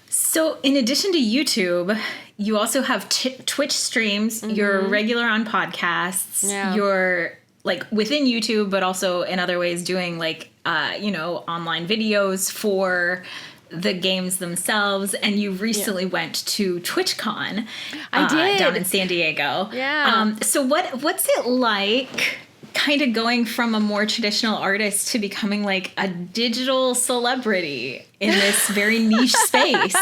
So in addition to YouTube, you also have Twitch streams. You're regular on podcasts. Yeah. You're like within YouTube, but also in other ways doing like, online videos for the games themselves. And you recently went to TwitchCon. I did. Down in San Diego. Yeah. So what's it like kind of going from a more traditional artist to becoming like a digital celebrity in this very niche space?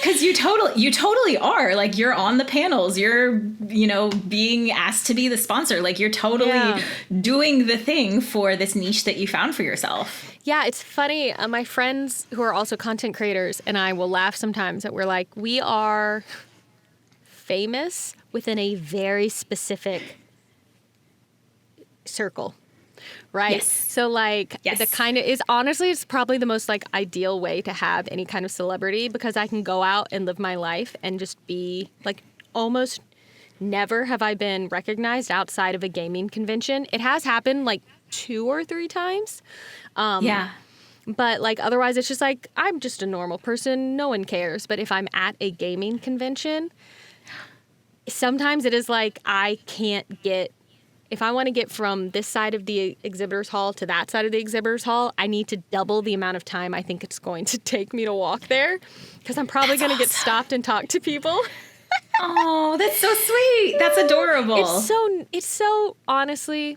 Because you totally are. Like, you're on the panels, you're, being asked to be the sponsor. Like, you're totally doing the thing for this niche that you found for yourself. Yeah, it's funny. My friends who are also content creators and I will laugh sometimes that we're like, we are famous within a very specific circle, right? Yes. So like the kind of is honestly, it's probably the most like ideal way to have any kind of celebrity, because I can go out and live my life and just be like, almost never have I been recognized outside of a gaming convention. It has happened like 2 or 3 times. But like otherwise it's just like, I'm just a normal person. No one cares. But if I'm at a gaming convention, sometimes it is like, if I want to get from this side of the exhibitors hall to that side of the exhibitors hall, I need to double the amount of time I think it's going to take me to walk there, because I'm probably going to get stopped and talk to people. Oh, that's so sweet. That's adorable. It's so honestly,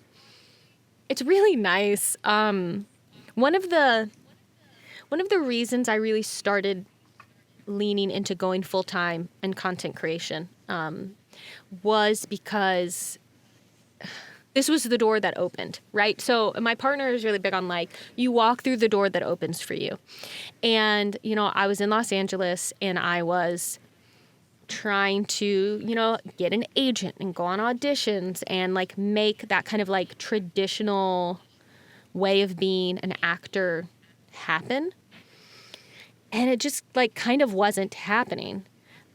it's really nice. One of the reasons I really started leaning into going full-time in content creation was because this was the door that opened, right? So my partner is really big on like, you walk through the door that opens for you. And, you know, I was in Los Angeles and I was trying to, you know, get an agent and go on auditions and like make that kind of like traditional way of being an actor happen. And it just like kind of wasn't happening.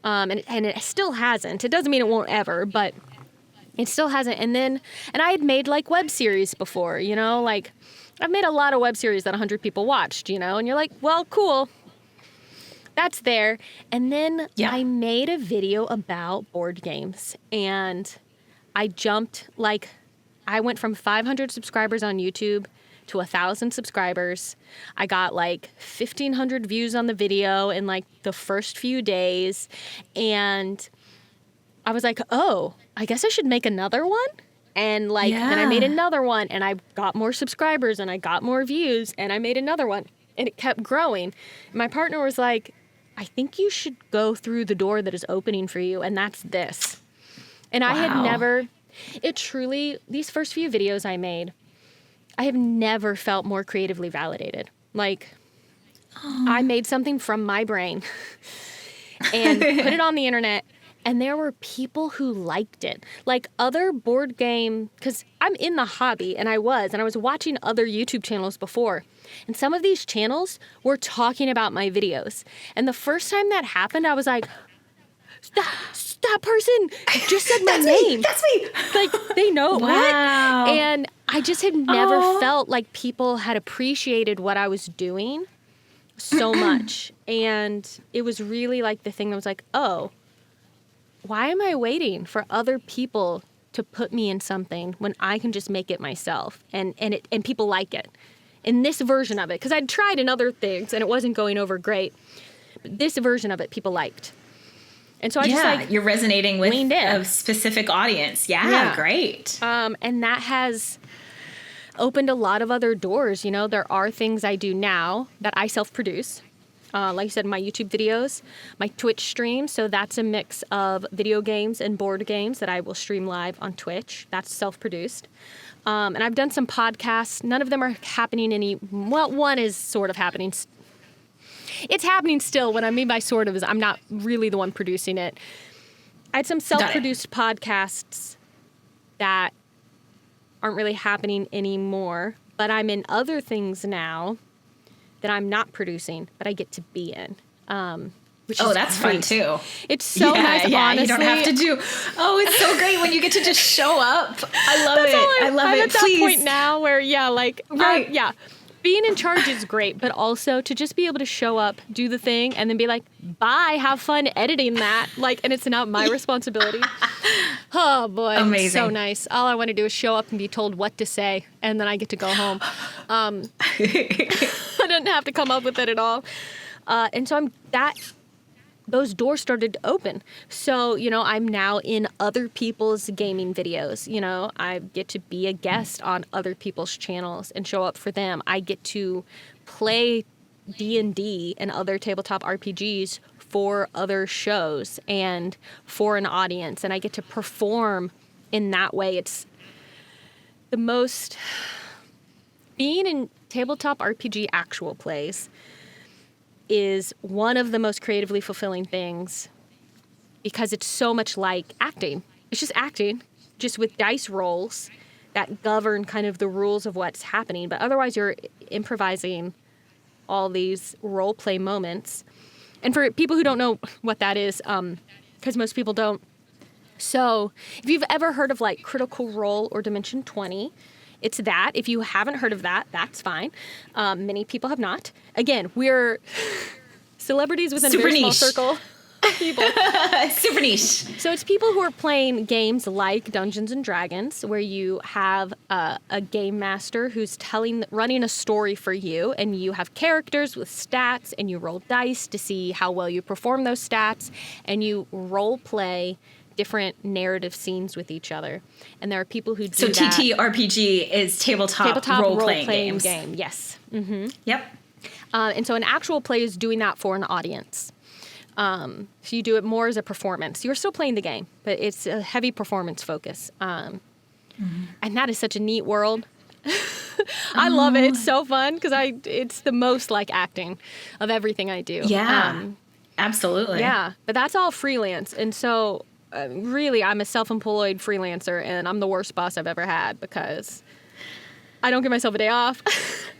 And it still hasn't. It doesn't mean it won't ever, but it still hasn't. And I had made like web series before, you know, like I've made a lot of web series that 100 people watched, you know, and you're like, well, cool. That's there. And then I made a video about board games and I jumped like, I went from 500 subscribers on YouTube to 1,000 subscribers. I got like 1,500 views on the video in like the first few days. And I was like, oh, I guess I should make another one. And like, then I made another one and I got more subscribers and I got more views and I made another one and it kept growing. My partner was like, I think you should go through the door that is opening for you. And that's this. And I had never, these first few videos I made, I have never felt more creatively validated. Like, I made something from my brain and put it on the internet, and there were people who liked it. Like other board game, because I'm in the hobby, and I was watching other YouTube channels before, and some of these channels were talking about my videos. And the first time that happened, I was like, that person just said my name. That's me. Like, they know Wow. what? And I just had never felt like people had appreciated what I was doing so much. And it was really like the thing that was like, oh, why am I waiting for other people to put me in something when I can just make it myself? And people like it. In this version of it, because I'd tried in other things and it wasn't going over great. But this version of it, people liked. And so I just like you're resonating with leaned in. A specific audience. Yeah, great. And that has opened a lot of other doors. You know, there are things I do now that I self-produce. Like I said, my YouTube videos, my Twitch streams. So that's a mix of video games and board games that I will stream live on Twitch. That's self-produced. And I've done some podcasts. None of them are happening well, one is sort of happening. It's happening still. What I mean by sort of is I'm not really the one producing it. I had some self-produced podcasts that aren't really happening anymore, but I'm in other things now that I'm not producing, but I get to be in. Which is that's great. fun too. It's so nice, honestly. You don't have to do, it's so great when you get to just show up. I love it. I love it. I'm at that point now where, Right. Being in charge is great, but also to just be able to show up, do the thing, and then be like, bye, have fun editing that. Like, and it's not my responsibility. Oh, boy. Amazing. It's so nice. All I want to do is show up and be told what to say, and then I get to go home. I didn't have to come up with it at all. And so those doors started to open. So, you know, I'm now in other people's gaming videos. You know, I get to be a guest on other people's channels and show up for them. I get to play D&D and other tabletop RPGs for other shows and for an audience. And I get to perform in that way. It's the most... Being in tabletop RPG actual plays is one of the most creatively fulfilling things because it's so much like acting. It's just acting, just with dice rolls that govern kind of the rules of what's happening. But otherwise, you're improvising all these role play moments. And for people who don't know what that is, because most people don't. So if you've ever heard of like Critical Role or Dimension 20, it's that. If you haven't heard of that, that's fine. Many people have not. Again, we're celebrities within a very small circle of people. Super niche. So it's people who are playing games like Dungeons and Dragons, where you have a game master who's running a story for you, and you have characters with stats, and you roll dice to see how well you perform those stats, and you role play different narrative scenes with each other. And there are people who do that. So ttRPG is tabletop role-playing game. Yes. Mm-hmm. Yep. And so an actual play is doing that for an audience. So you do it more as a performance. You're still playing the game, but it's a heavy performance focus. And that is such a neat world. I love it. It's so fun because it's the most like acting of everything I do. Yeah, absolutely. Yeah, but that's all freelance. And so really, I'm a self-employed freelancer, and I'm the worst boss I've ever had because I don't give myself a day off.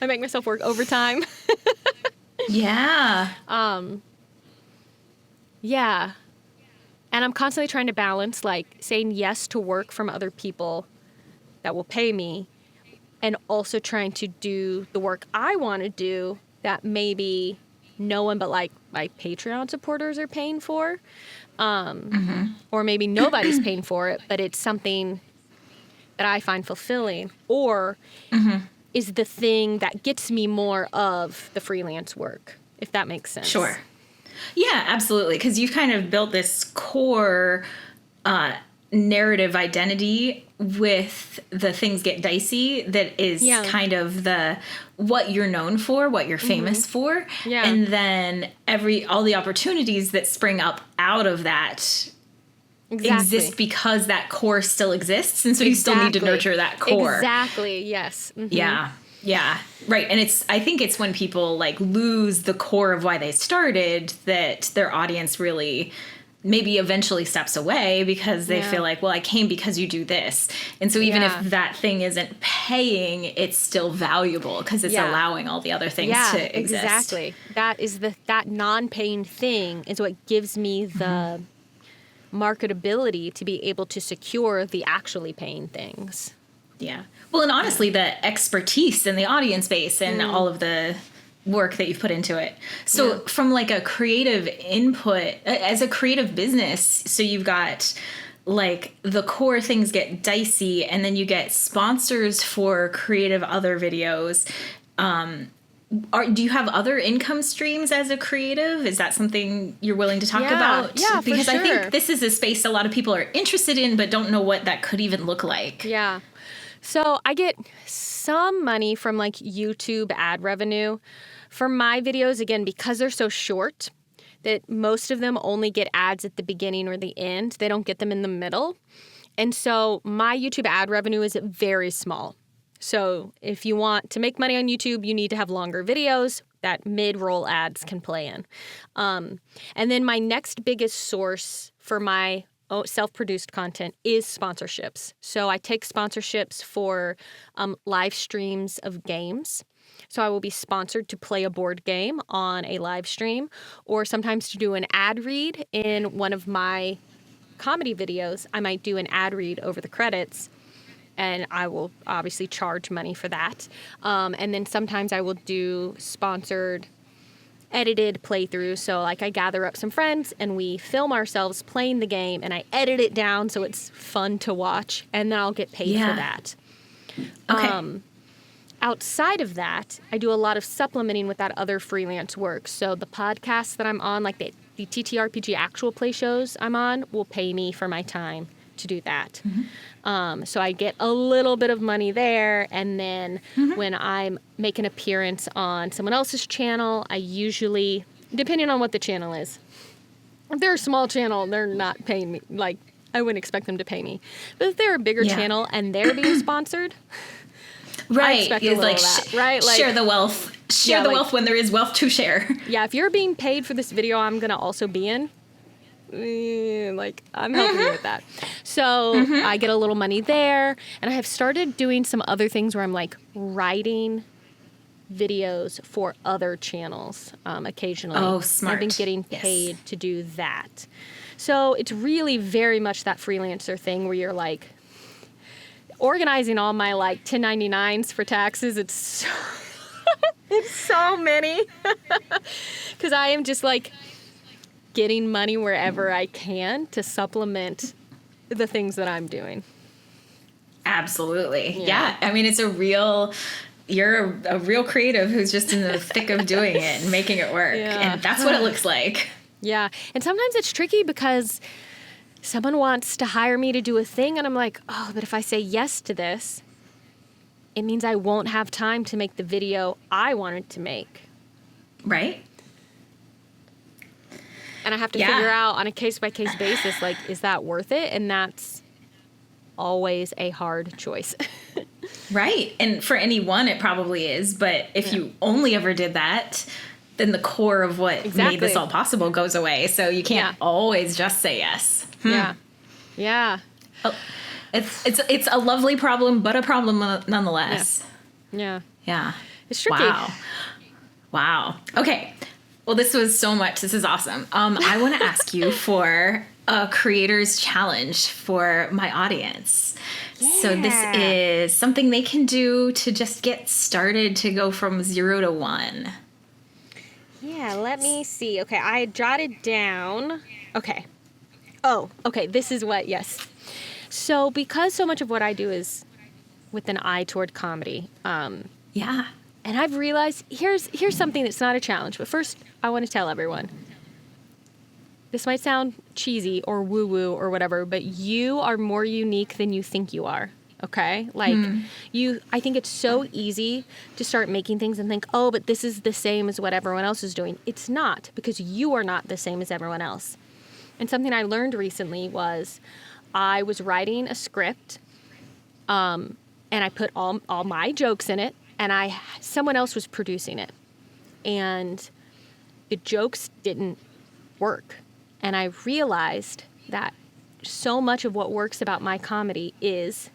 I make myself work overtime. Yeah. Yeah. And I'm constantly trying to balance, like, saying yes to work from other people that will pay me and also trying to do the work I want to do that maybe no one but, like, my Patreon supporters are paying for. Or maybe nobody's paying for it, but it's something that I find fulfilling or is the thing that gets me more of the freelance work, if that makes sense. Sure. Yeah, absolutely. Because you've kind of built this core narrative identity with the Things Get Dicey that is kind of what you're known for, what you're famous for. Yeah. And then all the opportunities that spring up out of that exist because that core still exists. And so you still need to nurture that core. Exactly. Yes. Yeah. Yeah. Right. And I think it's when people like lose the core of why they started that their audience really maybe eventually steps away because they feel like, well, I came because you do this. And so even if that thing isn't paying, it's still valuable because it's allowing all the other things to exist. Exactly. That is that non-paying thing is what gives me the marketability to be able to secure the actually paying things. Yeah. Well, and honestly, the expertise and the audience base and all of the work that you've put into it. So from like a creative input, as a creative business, so you've got like the core Things Get Dicey, and then you get sponsors for creative other videos. Do you have other income streams as a creative? Is that something you're willing to talk about? Yeah, because for sure. I think this is a space a lot of people are interested in, but don't know what that could even look like. Yeah. So I get some money from like YouTube ad revenue for my videos, again, because they're so short that most of them only get ads at the beginning or the end. They don't get them in the middle. And so my YouTube ad revenue is very small. So if you want to make money on YouTube, you need to have longer videos that mid-roll ads can play in. And then my next biggest source for my self-produced content is sponsorships. So I take sponsorships for live streams of games. So I will be sponsored to play a board game on a live stream, or sometimes to do an ad read in one of my comedy videos. I might do an ad read over the credits, and I will obviously charge money for that. And then sometimes I will do sponsored edited playthroughs. So like I gather up some friends and we film ourselves playing the game and I edit it down so it's fun to watch, and then I'll get paid for that. Okay. Outside of that, I do a lot of supplementing with that other freelance work. So the podcasts that I'm on, like the ttRPG actual play shows I'm on, will pay me for my time to do that. So I get a little bit of money there. And then when I make an appearance on someone else's channel, I usually, depending on what the channel is, if they're a small channel, they're not paying me. Like, I wouldn't expect them to pay me. But if they're a bigger channel and they're being sponsored, I expect a little like, of that, right? Like, share the wealth. Share the wealth when there is wealth to share. Yeah, if you're being paid for this video I'm going to also be in, like, I'm helping you with that. So I get a little money there, and I have started doing some other things where I'm like writing videos for other channels occasionally. Oh, smart. I've been getting paid to do that. So it's really very much that freelancer thing where you're like organizing all my like 1099s for taxes. It's so many because I am just like getting money wherever I can to supplement the things that I'm doing. Absolutely. Yeah. I mean, you're a real creative who's just in the thick of doing it and making it work. Yeah. And that's what it looks like. Yeah. And sometimes it's tricky because someone wants to hire me to do a thing and I'm like, oh, but if I say yes to this, it means I won't have time to make the video I wanted to make. Right. And I have to figure out on a case-by-case basis, like, is that worth it? And that's always a hard choice. Right. And for anyone, it probably is. But if you only ever did that, then the core of what made this all possible goes away. So you can't always just say yes. Yeah. Yeah. Oh, it's a lovely problem, but a problem nonetheless. Yeah. Yeah. It's tricky. Wow. Okay. Well, this was so much. This is awesome. I want to ask you for a creator's challenge for my audience. Yeah. So this is something they can do to just get started, to go from 0 to 1. Yeah, let me see. Okay, I jotted down. Okay. Oh, okay. This is what, yes. So because so much of what I do is with an eye toward comedy. Yeah. And I've realized, here's something that's not a challenge. But first, I want to tell everyone. This might sound cheesy or woo-woo or whatever, but you are more unique than you think you are. Okay? Like, I think it's so easy to start making things and think, oh, but this is the same as what everyone else is doing. It's not, because you are not the same as everyone else. And something I learned recently was I was writing a script, and I put all my jokes in it, and someone else was producing it. And the jokes didn't work. And I realized that so much of what works about my comedy is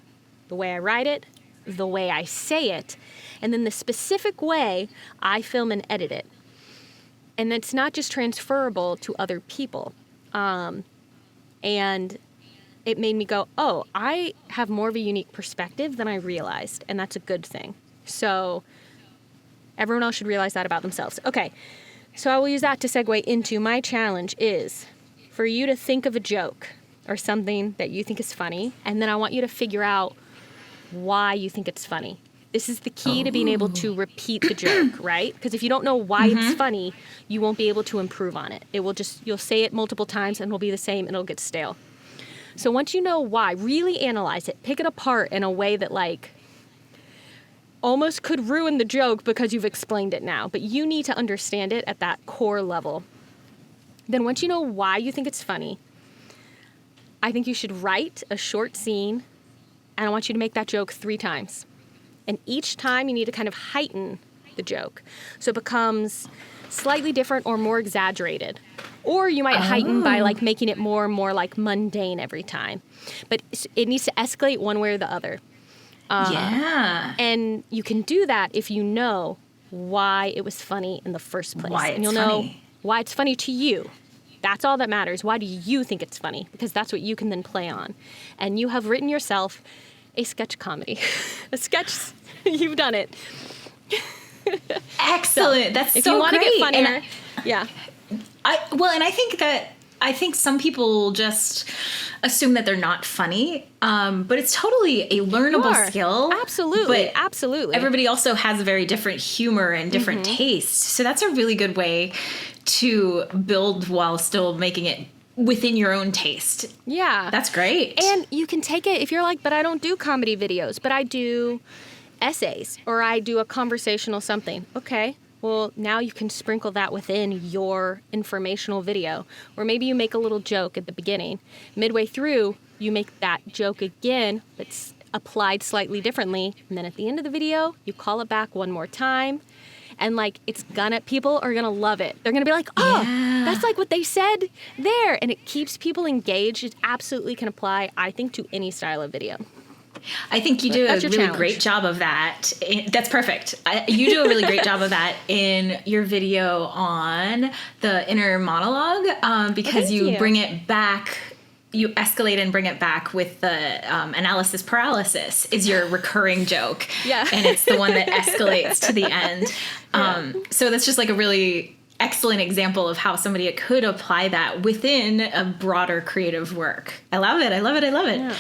the way I write it, the way I say it, and then the specific way I film and edit it. And that's not just transferable to other people. And it made me go, oh, I have more of a unique perspective than I realized, and that's a good thing. So everyone else should realize that about themselves. Okay, so I will use that to segue into my challenge is for you to think of a joke or something that you think is funny, and then I want you to figure out why you think it's funny. This is the key to being able to repeat the joke, right? Because if you don't know why it's funny, you won't be able to improve on it. You'll say it multiple times and it'll be the same and it'll get stale. So once you know why, really analyze it, pick it apart in a way that like almost could ruin the joke because you've explained it now, but you need to understand it at that core level. Then once you know why you think it's funny, I think you should write a short scene, and I want you to make that joke 3 times. And each time you need to kind of heighten the joke. So it becomes slightly different or more exaggerated. Or you might heighten by like making it more and more like mundane every time. But it needs to escalate one way or the other. And you can do that if you know why it was funny in the first place. And you'll know why it's funny to you. That's all that matters. Why do you think it's funny? Because that's what you can then play on. And you have written yourself a sketch comedy. A sketch, you've done it. Excellent. So, that's if so you want to great. get funnier, I think some people just assume that they're not funny, but it's totally a learnable skill. Absolutely, but absolutely. Everybody also has a very different humor and different taste, so that's a really good way to build while still making it within your own taste. Yeah. That's great. And you can take it if you're like, but I don't do comedy videos, but I do essays or I do a conversational something. Okay. Well, now you can sprinkle that within your informational video. Or maybe you make a little joke at the beginning. Midway through, you make that joke again, but applied slightly differently. And then at the end of the video, you call it back one more time. And like, people are gonna love it. They're gonna be like, oh, that's like what they said there. And it keeps people engaged. It absolutely can apply, I think, to any style of video. I think you do a really great job of that. That's perfect. You do a really great job of that in your video on the inner monologue because you bring it back. You escalate and bring it back with the analysis paralysis is your recurring joke. Yeah. And it's the one that escalates to the end. So that's just like a really excellent example of how somebody could apply that within a broader creative work. I love it. I love it. I love it. Yeah.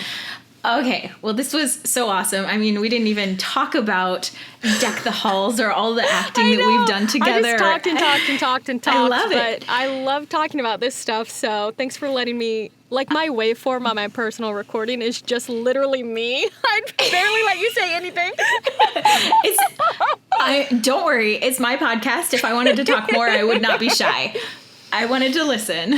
Okay, well, this was so awesome. I mean, we didn't even talk about Deck the Halls or all the acting that we've done together. I just talked. I love it. But I love talking about this stuff, so thanks for letting me... Like, my waveform on my personal recording is just literally me. I barely let you say anything. Don't worry, it's my podcast. If I wanted to talk more, I would not be shy. I wanted to listen.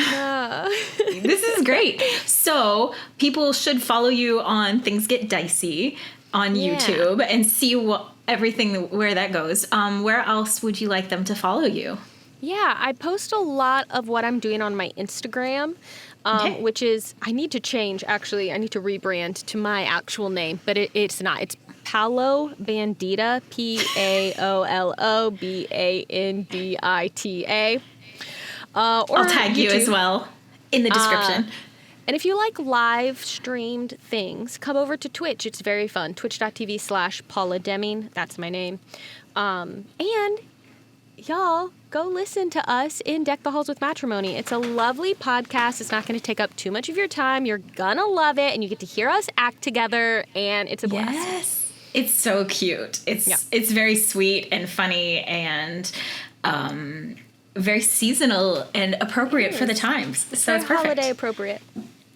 This is great. So people should follow you on Things Get Dicey on YouTube and see where that goes. Where else would you like them to follow you? Yeah, I post a lot of what I'm doing on my Instagram, which is, I need to change, actually. I need to rebrand to my actual name, but it's not. It's Paolo Bandita, PaoloBandita. I'll tag you as well in the description. And if you like live streamed things, come over to Twitch. It's very fun. Twitch.tv/Paula Deming. That's my name. And y'all, go listen to us in Deck the Halls with Matrimony. It's a lovely podcast. It's not going to take up too much of your time. You're going to love it. And you get to hear us act together. And it's a blast. Yes. It's so cute. It's very sweet and funny and very seasonal and appropriate for the times. So it's perfect. Holiday appropriate.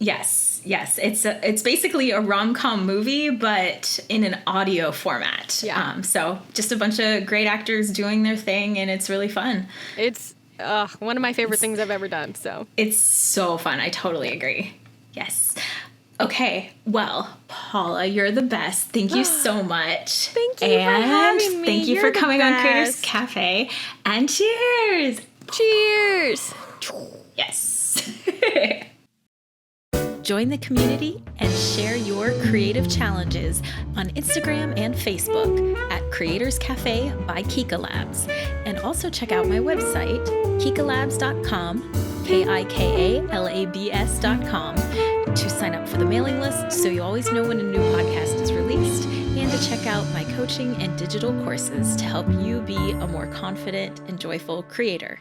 Yes. It's basically a rom-com movie, but in an audio format. Yeah. So just a bunch of great actors doing their thing, and it's really fun. It's one of my favorite things I've ever done. So it's so fun. I totally agree. Yes. Okay. Well, Paula, you're the best. Thank you so much. Thank you for having me. Thank you for coming on Creators Cafe. And cheers. Cheers. Yes. Join the community and share your creative challenges on Instagram and Facebook at Creators Cafe by Kika Labs. And also check out my website, kikalabs.com, KIKALABS.com, to sign up for the mailing list so you always know when a new podcast is released, and to check out my coaching and digital courses to help you be a more confident and joyful creator.